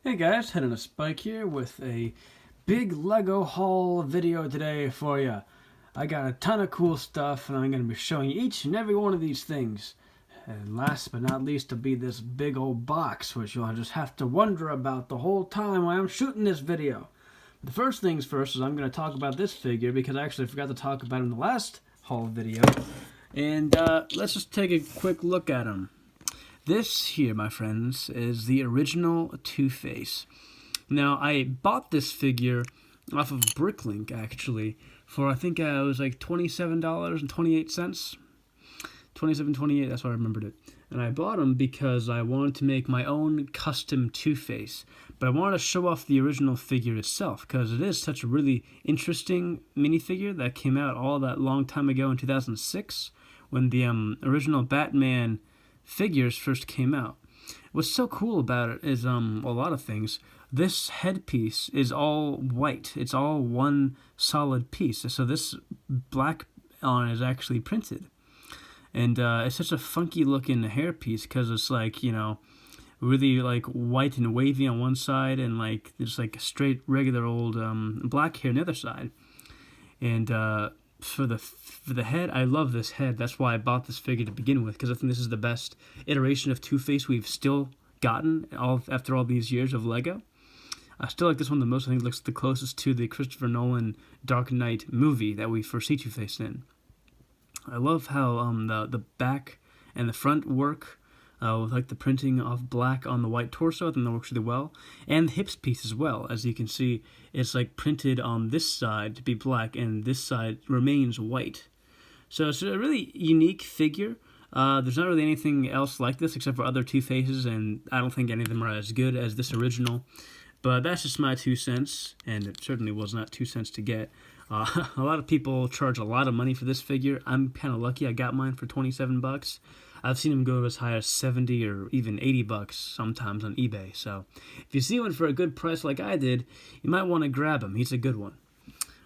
Hey guys, Head on a Spike here with a big Lego haul video today for you. I got a ton of cool stuff and I'm going to be showing you each and every one of these things. And last but not least will be this big old box, which you'll just have to wonder about the whole time while I'm shooting this video. The first things first is I'm going to talk about this figure because I actually forgot to talk about him in the last haul video. And let's just take a quick look at him. This here, my friends, is the original Two-Face. Now, I bought this figure off of Bricklink, actually, for I think it was like $27.28. $27.28, that's why I remembered it. And I bought him because I wanted to make my own custom Two-Face. But I wanted to show off the original figure itself, because it is such a really interesting minifigure that came out all that long time ago in 2006, when the original Batman figures first came out. What's so cool about it is a lot of things. This headpiece is all white. It's all one solid piece. So this black on it is actually printed. And it's such a funky looking hairpiece because it's like, you know, really like white and wavy on one side and like there's like straight regular old black hair on the other side. And for the head, I love this head. That's why I bought this figure to begin with, because I think this is the best iteration of Two-Face we've still gotten after all these years of Lego. I still like this one the most. I think it looks the closest to the Christopher Nolan Dark Knight movie that we first see Two-Face in. I love how the back and the front work with like the printing of black on the white torso. I think that works really well. And the hips piece as well. As you can see, it's like printed on this side to be black and this side remains white. So it's a really unique figure. There's not really anything else like this except for other Two-Faces, and I don't think any of them are as good as this original. But that's just my 2 cents, and it certainly was not 2 cents to get. A lot of people charge a lot of money for this figure. I'm kind of lucky. I got mine for 27 bucks. I've seen them go as high as 70 or even 80 bucks sometimes on eBay. So if you see one for a good price like I did, you might want to grab him. He's a good one.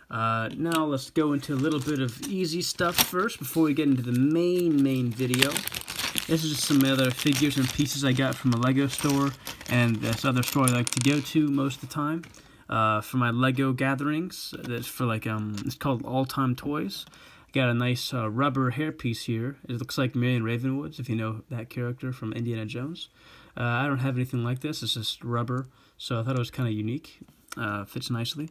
Now let's go into a little bit of easy stuff first before we get into the main video. This is just some other figures and pieces I got from a Lego store and this other store I like to go to most of the time for my Lego gatherings. That's for like it's called All Time Toys. Got a nice rubber hairpiece here. It looks like Marion Ravenwood's, if you know that character from Indiana Jones. I don't have anything like this. It's just rubber, so I thought it was kind of unique. Fits nicely.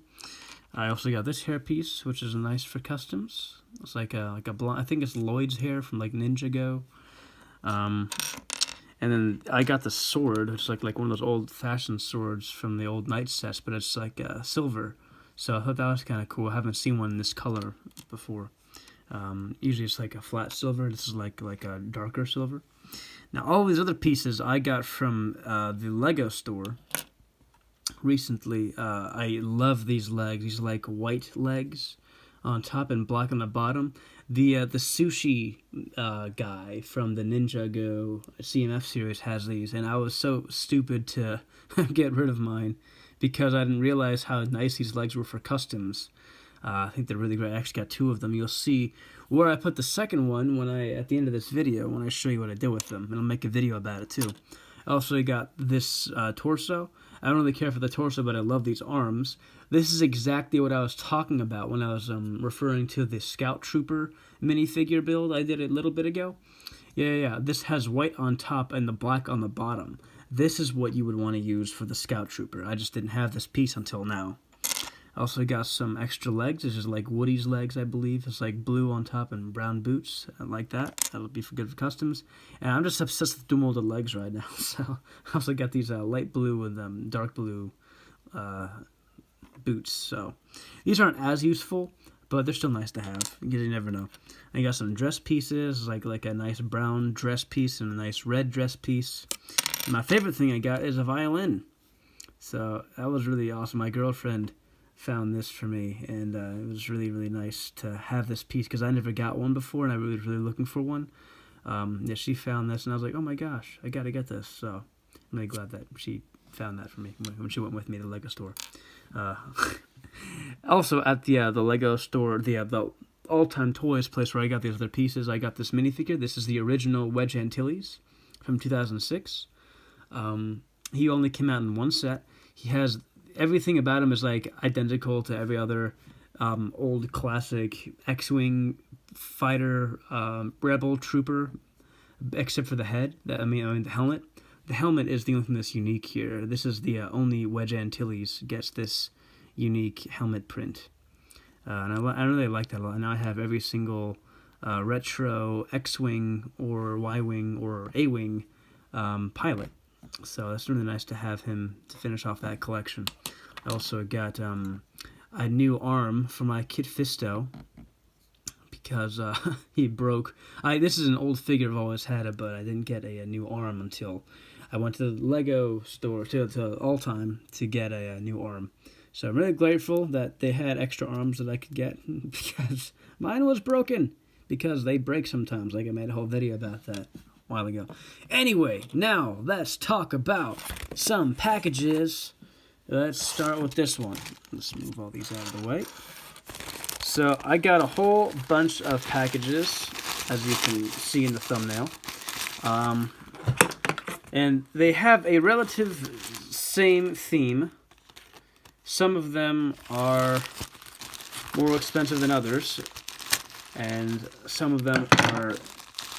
I also got this hairpiece, which is nice for customs. It's like a blonde. I think it's Lloyd's hair from like Ninjago. And then I got the sword. It's like one of those old-fashioned swords from the old knight sets, but it's like silver. So I thought that was kind of cool. I haven't seen one in this color before. Usually it's like a flat silver. This is like a darker silver. Now all these other pieces I got from the Lego store recently. I love these legs. These like white legs on top and black on the bottom. The sushi guy from the Ninjago CMF series has these, and I was so stupid to get rid of mine because I didn't realize how nice these legs were for customs. I think they're really great. I actually got 2 of them. You'll see where I put the second one at the end of this video when I show you what I did with them. And I'll make a video about it too. I also got this torso. I don't really care for the torso, but I love these arms. This is exactly what I was talking about when I was referring to the Scout Trooper minifigure build I did a little bit ago. Yeah. This has white on top and the black on the bottom. This is what you would want to use for the Scout Trooper. I just didn't have this piece until now. I also got some extra legs. This is like Woody's legs, I believe. It's like blue on top and brown boots. I like that. That'll be for good for customs. And I'm just obsessed with dual-molded legs right now. So I also got these light blue with dark blue boots. So these aren't as useful, but they're still nice to have because you never know. I got some dress pieces, like a nice brown dress piece and a nice red dress piece. And my favorite thing I got is a violin. So that was really awesome. My girlfriend found this for me, and it was really nice to have this piece because I never got one before and I was really looking for one. Yeah, she found this and I was like, oh my gosh, I gotta get this. So I'm really glad that she found that for me when she went with me to the Lego store. Also at the Lego store, the All Time Toys place where I got these other pieces, I got this minifigure. This is the original Wedge Antilles from 2006. He only came out in one set. He has everything about him is like identical to every other old classic X-wing fighter, rebel trooper, except for the head. I mean the helmet. The helmet is the only thing that's unique here. This is the only Wedge Antilles gets this unique helmet print. And I really like that a lot. And I have every single retro X-wing or Y-wing or A-wing pilot. So that's really nice to have him to finish off that collection. I also got a new arm for my Kit Fisto because he broke. This is an old figure, I've always had it, but I didn't get a new arm until I went to the Lego store, to All Time, to get a new arm. So I'm really grateful that they had extra arms that I could get because mine was broken because they break sometimes. Like I made a whole video about that a while ago. Anyway, now let's talk about some packages. Let's start with this one. Let's move all these out of the way. So I got a whole bunch of packages, as you can see in the thumbnail. And they have a relative same theme. Some of them are more expensive than others, and some of them are,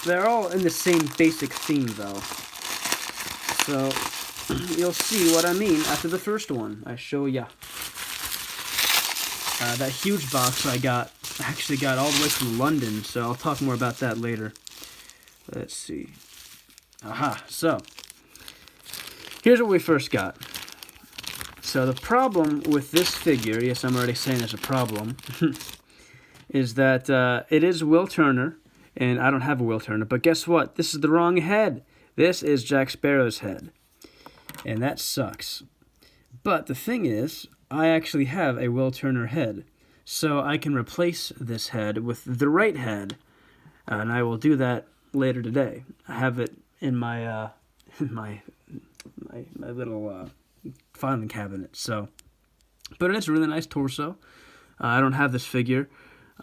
they're all in the same basic theme though. So you'll see what I mean after the first one I show ya. That huge box I actually got all the way from London, so I'll talk more about that later. Let's see. Aha, so here's what we first got. So the problem with this figure, yes, I'm already saying there's a problem, is that it is Will Turner, and I don't have a Will Turner, but guess what? This is the wrong head. This is Jack Sparrow's head, and that sucks. But the thing is, I actually have a Will Turner head, so I can replace this head with the right head, and I will do that later today. I have it in my my little filing cabinet. So, but it's a really nice torso. I don't have this figure.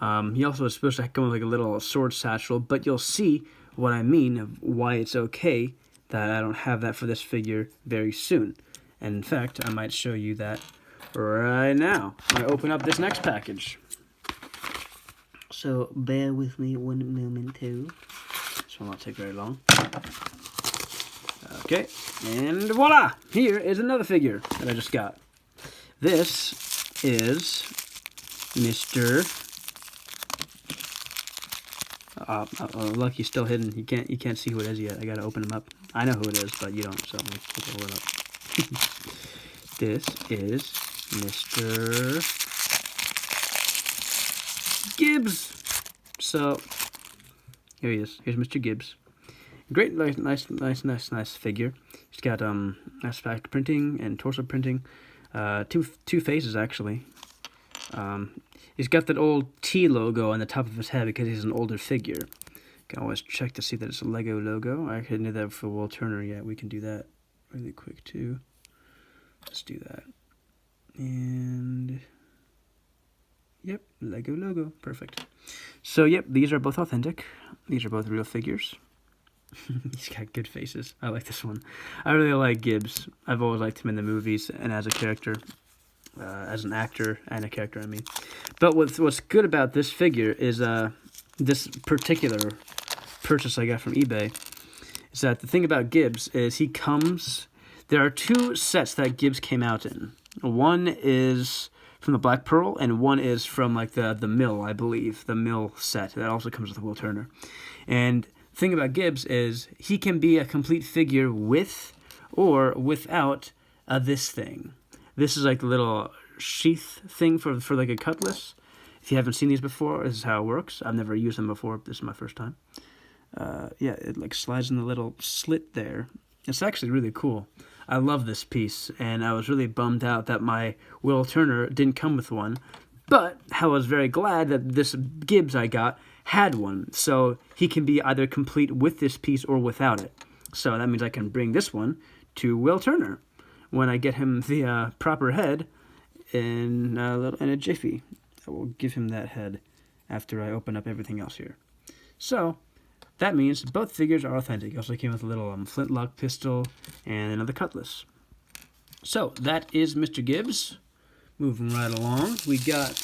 He also is supposed to come with like a little sword satchel, but you'll see what I mean of why it's okay that I don't have that for this figure very soon. And in fact, I might show you that right now when I open up this next package. So bear with me one moment too. This will not take very long. Okay, and voila! Here is another figure that I just got. This is Mr. Lucky's still hidden. You can't see who it is yet. I gotta open him up. I know who it is, but you don't. So let's pull it up. This is Mr. Gibbs. So here he is. Here's Mr. Gibbs. Great, nice figure. He's got nice back printing and torso printing. Two faces actually. He's got that old T logo on the top of his head because he's an older figure. You can always check to see that it's a Lego logo. I couldn't do that for Will Turner yet. We can do that really quick too. Let's do that. And yep, Lego logo, perfect. So yep, these are both authentic. These are both real figures. He's got good faces. I like this one. I really like Gibbs. I've always liked him in the movies and as a character, as an actor and a character, I mean. But what's good about this figure is this particular purchase I got from eBay is that the thing about Gibbs is he comes. There are two sets that Gibbs came out in. One is from the Black Pearl, and one is from like the Mill, I believe, the Mill set that also comes with Will Turner. And the thing about Gibbs is he can be a complete figure with or without this thing. This is like a little sheath thing for like a cutlass. If you haven't seen these before, this is how it works. I've never used them before. This is my first time. Yeah, it like slides in the little slit there. It's actually really cool. I love this piece, and I was really bummed out that my Will Turner didn't come with one. But I was very glad that this Gibbs I got had one, so he can be either complete with this piece or without it. So that means I can bring this one to Will Turner when I get him the proper head in a jiffy. I will give him that head after I open up everything else here. So that means both figures are authentic. He also came with a little flintlock pistol and another cutlass. So that is Mr. Gibbs. Moving right along, we got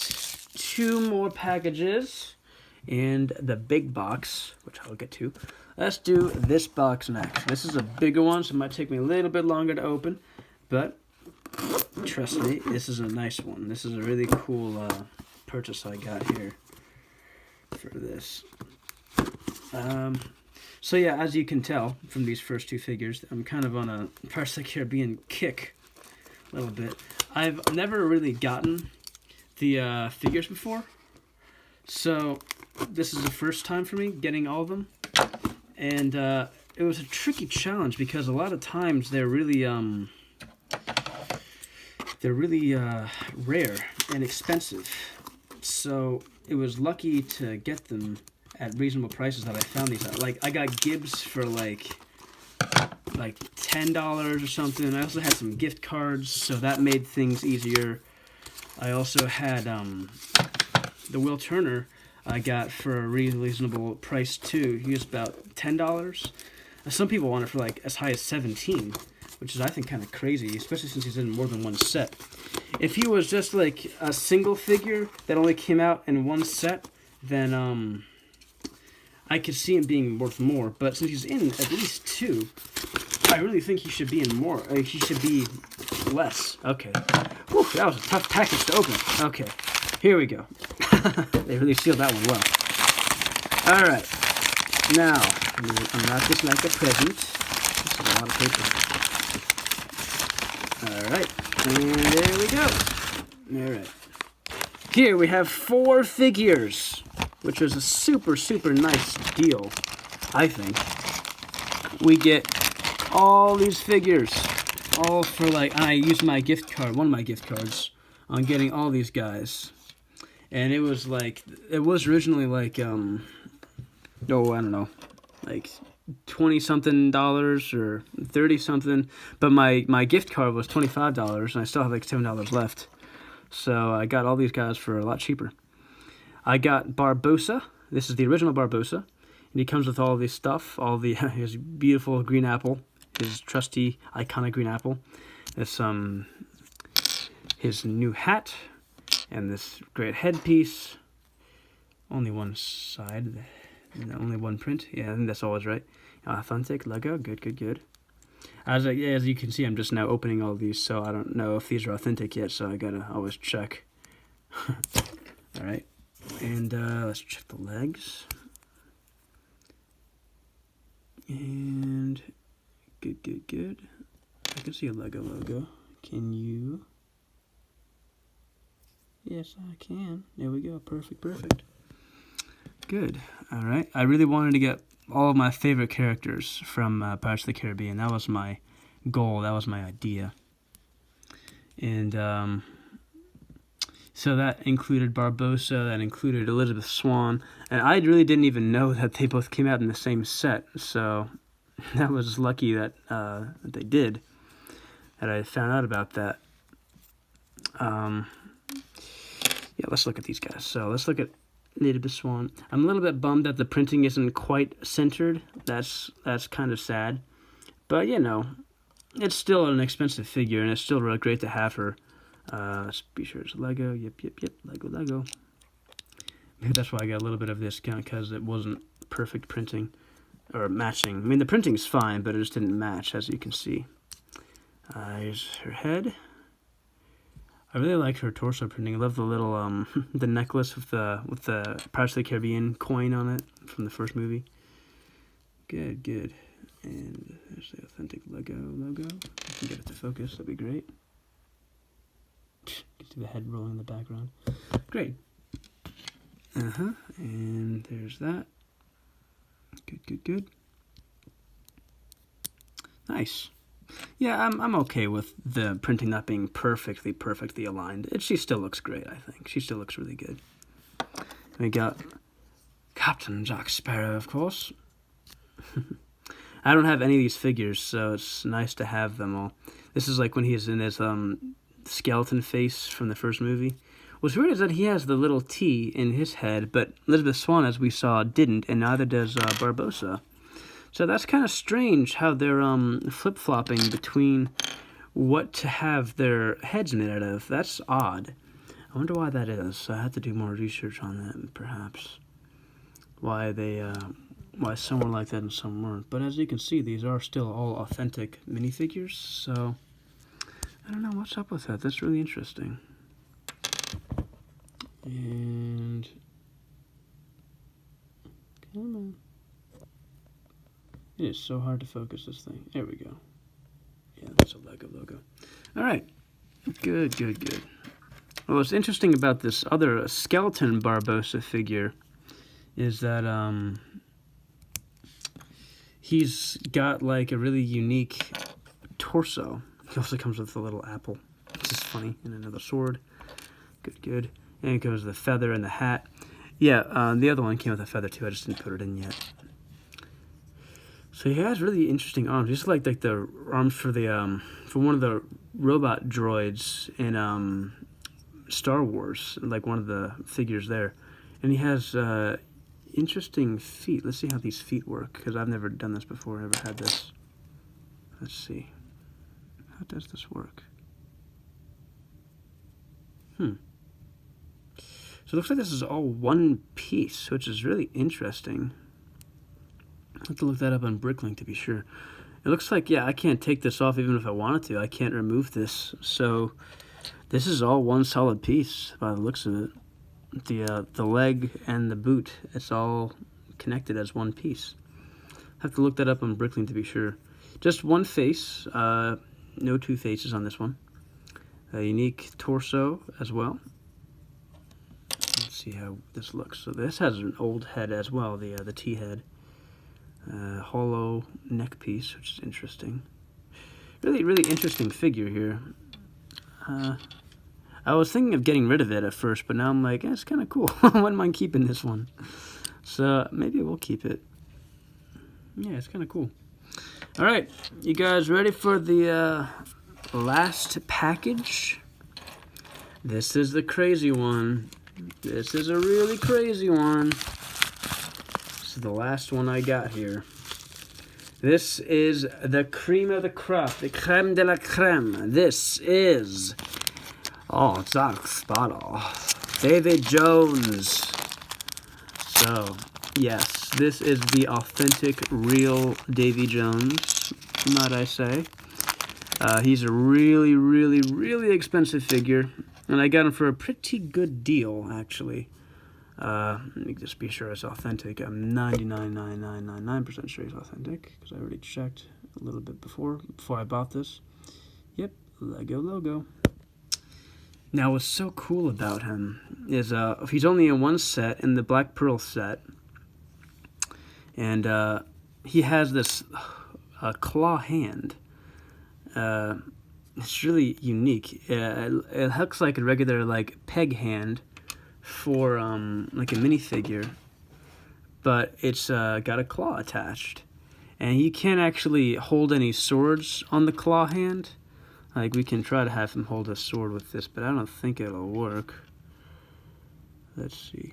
2 more packages and the big box, which I'll get to. Let's do this box next. This is a bigger one, so it might take me a little bit longer to open, but trust me, this is a nice one. This is a really cool purchase I got here for this. So yeah, as you can tell from these first 2 figures, I'm kind of on a Pirates of the Caribbean kick a little bit. I've never really gotten the figures before, so this is the first time for me getting all of them, and it was a tricky challenge because a lot of times they're really rare and expensive, so it was lucky to get them at reasonable prices that I found these at. Like, I got Gibbs for like $10 or something. I also had some gift cards, so that made things easier. I also had the Will Turner I got for a reasonable price too. He was about $10. Some people want it for like as high as $17, which is, I think, kind of crazy, especially since he's in more than one set. If he was just like a single figure that only came out in one set, then I could see him being worth more. But since he's in at least 2, I really think he should be in more. He should be less. Okay. Whew, that was a tough package to open. Okay, here we go. They really sealed that one well. All right. Now, I'm going to unwrap this like a present. This is a lot of paper. All right. And there we go. All right. Here we have 4 figures, which was a super, super nice deal, I think. We get all these figures, all for like, and I used my gift card, one of my gift cards, on getting all these guys. And it was like, it was originally like, oh, I don't know, like $20-something or $30-something, but my gift card was $25, and I still have like $7 left. So I got all these guys for a lot cheaper. I got Barbosa. This is the original Barbosa, and he comes with all this stuff, all the his beautiful green apple, his trusty iconic green apple. This his new hat, and this great headpiece. Only one side, only one print. Yeah, I think that's always right. Authentic Lego, good. As you can see, I'm just now opening all these, so I don't know if these are authentic yet, so I gotta always check. All right, and let's check the legs. And good. I can see a Lego logo. Can you? Yes, I can. There we go. Perfect. Good. All right. I really wanted to get all of my favorite characters from Pirates of the Caribbean. That was my goal. That was my idea. And so that included Barbosa. That included Elizabeth Swann. And I really didn't even know that they both came out in the same set. So that was lucky that they did. That I found out about that. Yeah, let's look at these guys. So let's look at Elizabeth Swann. I'm a little bit bummed that the printing isn't quite centered. That's kind of sad. But, you know, it's still an expensive figure, and it's still really great to have her. Let's be sure it's Lego. Yep. Lego. Maybe that's why I got a little bit of this, because it wasn't perfect printing or matching. I mean, the printing's fine, but it just didn't match, as you can see. Here's her head. I really like her torso printing. I love the little the necklace with the Pirates of the Caribbean coin on it from the first movie. Good. And there's the authentic Lego logo. If you can get it to focus, that'd be great. You can see the head rolling in the background. Great. And there's that. Good. Nice. Yeah, I'm okay with the printing not being perfectly aligned. She still looks great, I think. She still looks really good. We got Captain Jock Sparrow, of course. I don't have any of these figures, so it's nice to have them all. This is like when he's in his skeleton face from the first movie. What's weird is that he has the little T in his head, but Elizabeth Swann, as we saw, didn't, and neither does Barbosa. So that's kind of strange how they're flip-flopping between what to have their heads made out of. That's odd. I wonder why that is. I have to do more research on that, perhaps. Why some were like that and some weren't. But as you can see, these are still all authentic minifigures, so I don't know what's up with that. That's really interesting. And come on. It is so hard to focus this thing. There we go. Yeah, that's a Lego logo. All right. Good, good, good. Well, what's interesting about this other skeleton Barbosa figure is that he's got like a really unique torso. He also comes with a little apple, which is funny, and another sword. Good, good. And it goes the feather and the hat. Yeah, the other one came with a feather too. I just didn't put it in yet. So he has really interesting arms. Just like the arms for the for one of the robot droids in Star Wars, like one of the figures there. And he has interesting feet. Let's see how these feet work, because I've never done this before. Never had this. Let's see. How does this work? So it looks like this is all one piece, which is really interesting. I have to look that up on Bricklink to be sure. It looks like, yeah, I can't take this off even if I wanted to. I can't remove this. So this is all one solid piece by the looks of it. The leg and the boot, it's all connected as one piece. I have to look that up on Bricklink to be sure. Just one face, no two faces on this one. A unique torso as well. Let's see how this looks. So this has an old head as well, the T-head. Hollow neck piece, which is interesting. Really, really interesting figure here. I was thinking of getting rid of it at first, but now I'm like, it's kind of cool. I wouldn't mind keeping this one. So maybe we'll keep it. Yeah, it's kind of cool. All right, you guys ready for the last package? This is the crazy one. This is a really crazy one. This is the last one I got here. This is the cream of the crop, the creme de la creme. This is Jock, Sparrow, Davy Jones. So, yes, this is the authentic, real Davy Jones, might I say. He's a really, really, really expensive figure, and I got him for a pretty good deal, actually. Let me just be sure it's authentic. I'm 99.9999% sure he's authentic, because I already checked a little bit before I bought this. Yep, Lego logo. Now, what's so cool about him is he's only in one set, in the Black Pearl set, and he has this claw hand. It's really unique. It looks like a regular like peg hand for like a minifigure, but it's got a claw attached, and you can't actually hold any swords on the claw hand. Like, we can try to have him hold a sword with this, but I don't think it'll work. Let's see.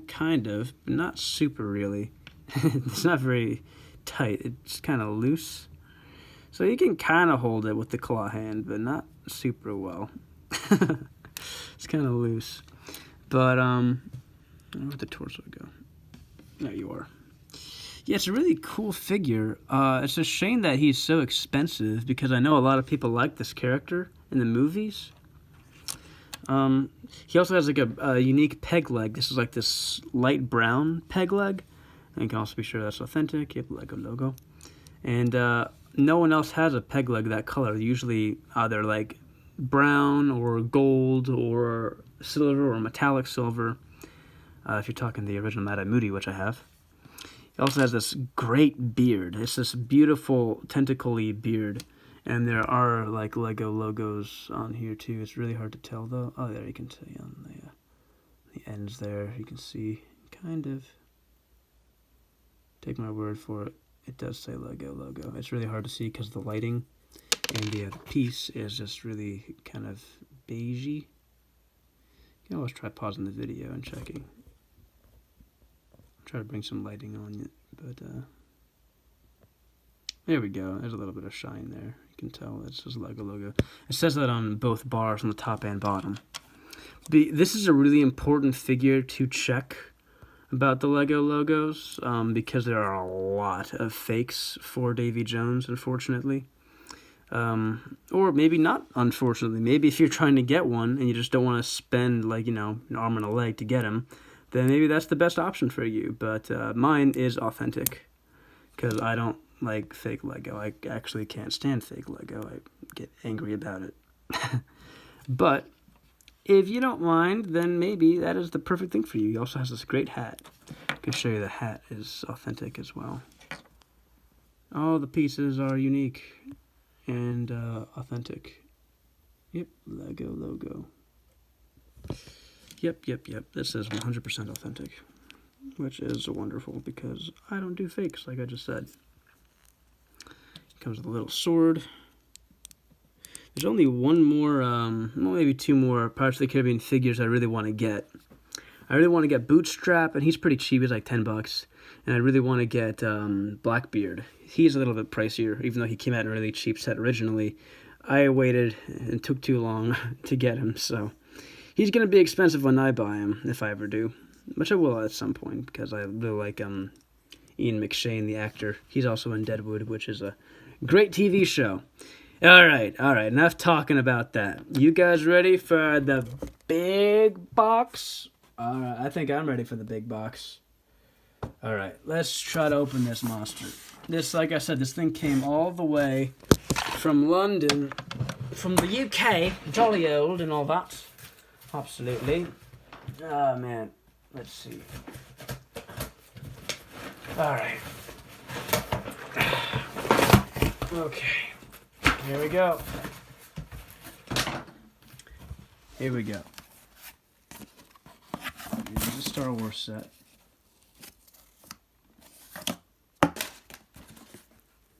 Kind of, but not super really. It's not very tight. It's kind of loose. So you can kind of hold it with the claw hand, but not super well. It's kind of loose. But, where'd the torso go? There you are. Yeah, it's a really cool figure. It's a shame that he's so expensive, because I know a lot of people like this character in the movies. He also has like a unique peg leg. This is like this light brown peg leg. And you can also be sure that's authentic. Yep, Lego logo. And no one else has a peg leg that color. Usually either like brown or gold or silver or metallic silver. If you're talking the original Mad Eye Moody, which I have. He also has this great beard. It's this beautiful tentacle-y beard. And there are like Lego logos on here too. It's really hard to tell though. Oh, there you can see on the ends there. You can see kind of. Take my word for it. It does say Lego logo. It's really hard to see because of the lighting. And the piece is just really kind of beigey. You can always try pausing the video and checking. Try to bring some lighting on it, but There we go. There's a little bit of shine there. You can tell this is Lego logo. It says that on both bars on the top and bottom. This is a really important figure to check about the Lego logos because there are a lot of fakes for Davy Jones, unfortunately. Or maybe not, unfortunately. Maybe if you're trying to get one and you just don't want to spend, like, you know, an arm and a leg to get him, then maybe that's the best option for you. But mine is authentic because I don't like fake Lego. I actually can't stand fake Lego. I get angry about it. But if you don't mind, then maybe that is the perfect thing for you. He also has this great hat. I can show you the hat is authentic as well. All the pieces are unique and authentic. Yep, Lego logo. Yep. This is 100% authentic, which is wonderful because I don't do fakes, like I just said. Comes with a little sword. There's only one more, well, maybe two more Pirates of the Caribbean figures I really want to get. I really want to get Bootstrap, and he's pretty cheap. He's like $10. And I really want to get Blackbeard. He's a little bit pricier, even though he came out in a really cheap set originally. I waited and took too long to get him, so he's going to be expensive when I buy him, if I ever do. Which I will at some point, because I really like Ian McShane, the actor. He's also in Deadwood, which is a great TV show. All right. Enough talking about that. You guys ready for the big box? All right, I think I'm ready for the big box. All right, let's try to open this monster. This, like I said, this thing came all the way from London, from the UK, jolly old and all that. Absolutely. Oh, man. Let's see. All right. Okay. Here we go. Here we go. Here's the Star Wars set.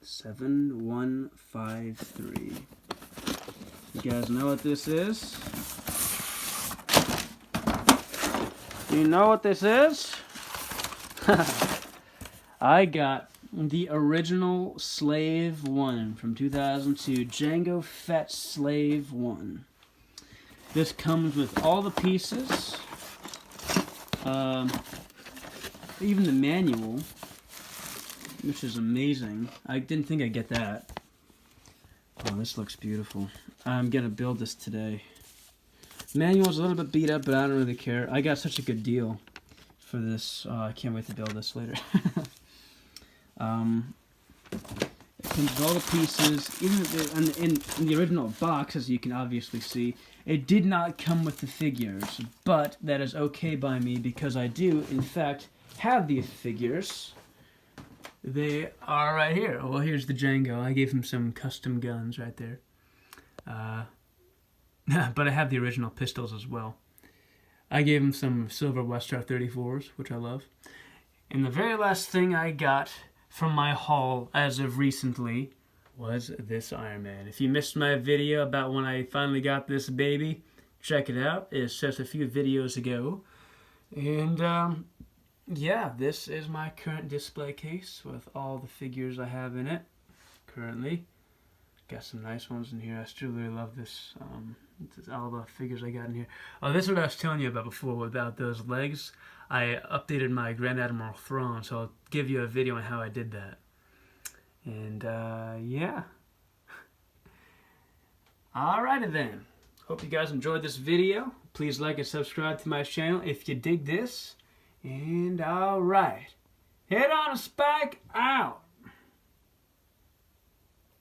7153. You guys know what this is? You know what this is? I got the original Slave 1 from 2002. Jango Fett Slave 1. This comes with all the pieces. Even the manual, which is amazing. I didn't think I'd get that. Oh, this looks beautiful. I'm gonna build this today. Manual's a little bit beat up, but I don't really care. I got such a good deal for this. I can't wait to build this later. It comes with all the pieces. Even in the original box, as you can obviously see, it did not come with the figures, but that is okay by me because I do, in fact, have the figures. They are right here. Well, here's the Jango. I gave him some custom guns right there. But I have the original pistols as well. I gave him some silver Westar 34s, which I love. And the very last thing I got from my haul as of recently was this Iron Man. If you missed my video about when I finally got this baby, check it out. It's just a few videos ago. And yeah, this is my current display case with all the figures I have in it currently. Got some nice ones in here. I still really love this. All the figures I got in here. Oh, this is what I was telling you about before about those legs. I updated my Grand Admiral throne, so I'll give you a video on how I did that. And yeah. Alrighty then. Hope you guys enjoyed this video. Please like and subscribe to my channel if you dig this. And alright. Head on a spike out.